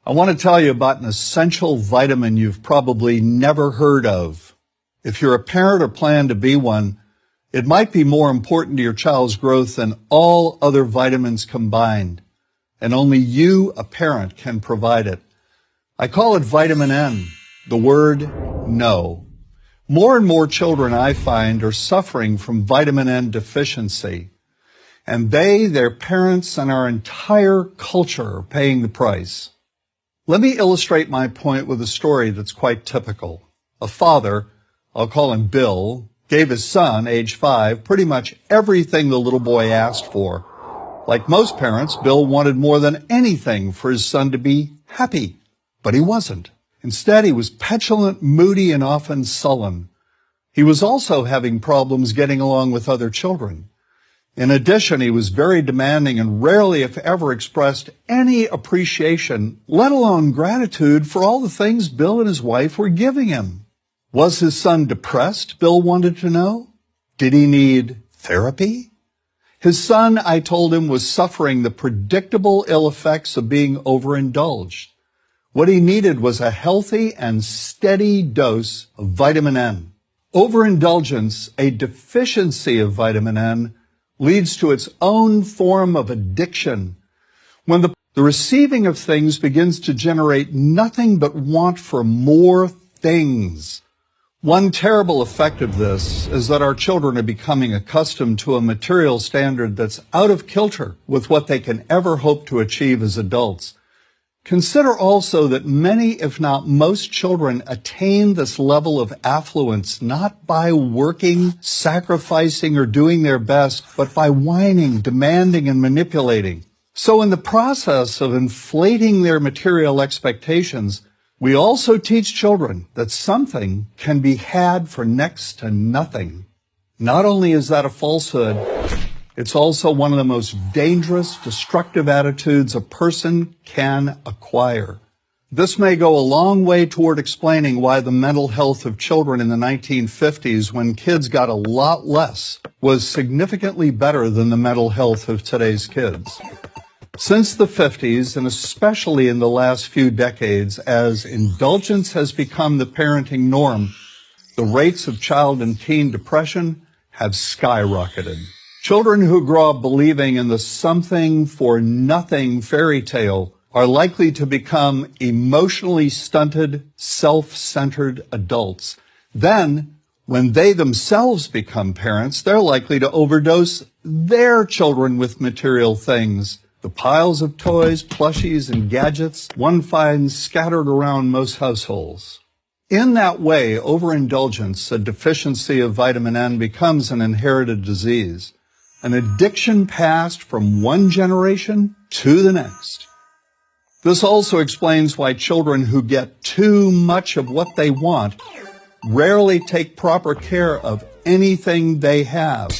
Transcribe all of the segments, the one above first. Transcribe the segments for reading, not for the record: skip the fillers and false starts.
I want to tell you about an essential vitamin you've probably never heard of. If you're a parent or plan to be one, it might be more important to your child's growth than all other vitamins combined, and only you, a parent, can provide it. I call it vitamin N, the word no. More and more children, I find, are suffering from vitamin N deficiency, and they, their parents, and our entire culture are paying the price. Let me illustrate my point with a story that's quite typical. A father, I'll call him Bill, gave his son, age 5, pretty much everything the little boy asked for. Like most parents, Bill wanted more than anything for his son to be happy, but he wasn't. Instead, he was petulant, moody, and often sullen. He was also having problems getting along with other children. In addition, he was very demanding and rarely, if ever, expressed any appreciation, let alone gratitude, for all the things Bill and his wife were giving him. Was his son depressed, Bill wanted to know? Did he need therapy? His son, I told him, was suffering the predictable ill effects of being overindulged. What he needed was a healthy and steady dose of vitamin N. Overindulgence, a deficiency of vitamin N, leads to its own form of addiction. When the receiving of things begins to generate nothing but want for more things. One terrible effect of this is that our children are becoming accustomed to a material standard that's out of kilter with what they can ever hope to achieve as adults. Consider also that many, if not most, children attain this level of affluence not by working, sacrificing, or doing their best, but by whining, demanding, and manipulating. So in the process of inflating their material expectations, we also teach children that something can be had for next to nothing. Not only is that a falsehood, it's also one of the most dangerous, destructive attitudes a person can acquire. This may go a long way toward explaining why the mental health of children in the 1950s, when kids got a lot less, was significantly better than the mental health of today's kids. Since the 50s, and especially in the last few decades, as indulgence has become the parenting norm, the rates of child and teen depression have skyrocketed. Children who grow up believing in the something-for-nothing fairy tale are likely to become emotionally stunted, self-centered adults. Then, when they themselves become parents, they're likely to overdose their children with material things. The piles of toys, plushies, and gadgets one finds scattered around most households. In that way, overindulgence, a deficiency of vitamin N, becomes an inherited disease. An addiction passed from one generation to the next. This also explains why children who get too much of what they want rarely take proper care of anything they have.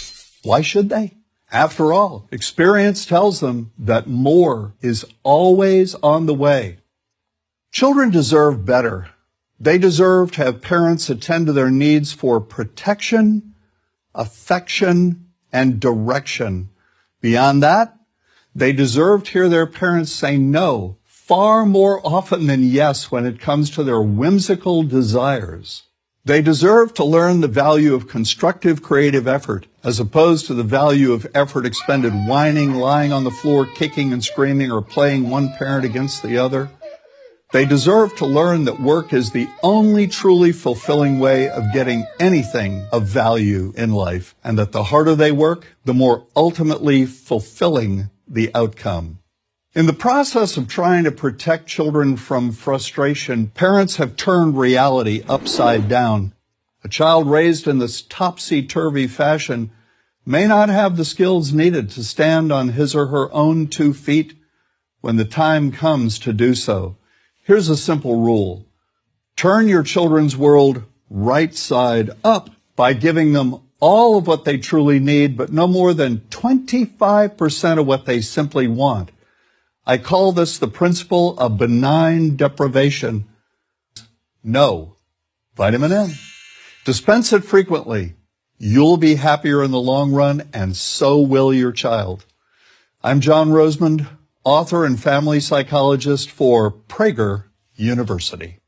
Why should they? After all, experience tells them that more is always on the way. Children deserve better. They deserve to have parents attend to their needs for protection, affection, and direction. Beyond that, they deserve to hear their parents say no far more often than yes when it comes to their whimsical desires. They deserve to learn the value of constructive creative effort as opposed to the value of effort expended whining, lying on the floor, kicking and screaming, or playing one parent against the other. They deserve to learn that work is the only truly fulfilling way of getting anything of value in life, and that the harder they work, the more ultimately fulfilling the outcome. In the process of trying to protect children from frustration, parents have turned reality upside down. A child raised in this topsy-turvy fashion may not have the skills needed to stand on his or her own 2 feet when the time comes to do so. Here's a simple rule. Turn your children's world right side up by giving them all of what they truly need, but no more than 25% of what they simply want. I call this the principle of benign deprivation. No. Vitamin N. Dispense it frequently. You'll be happier in the long run, and so will your child. I'm John Rosemond, author and family psychologist for Prager University.